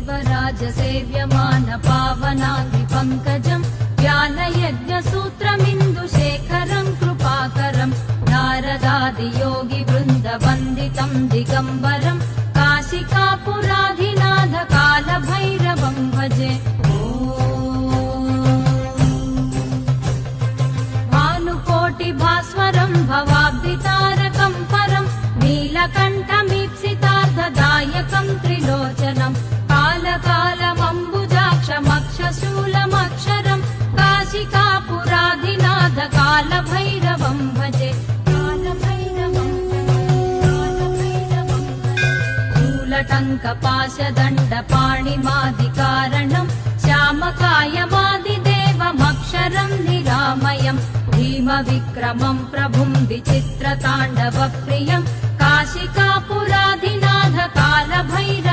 देवराजसेव्यमान पावनाङ्गि पङ्कजम् ज्ञानयज्ञसूत्रमिन्दुशेखरं कृपाकरं नारदादियोगिवृन्दवन्दितं दिगम्बरं काशिकापुराधिनाथ कालभैरवं भजे। भानुकोटिभास्वरं भवाब्धितारकं परं नीलकण्ठमीप्सितार्थदायकं त्रिलोचनं कालकालमम्बुजाक्षमक्षशूलमक्षरं काशिकापुराधिनाथ कालभैरवं भजे। शूलटङ्कपाशदण्डपाणिमादिकारणं श्यामकायमादिदेवमक्षरं निरामयं भीमविक्रमं प्रभुं विचित्रताण्डवप्रियं काशिकापुराधिनाथ कालभैरवं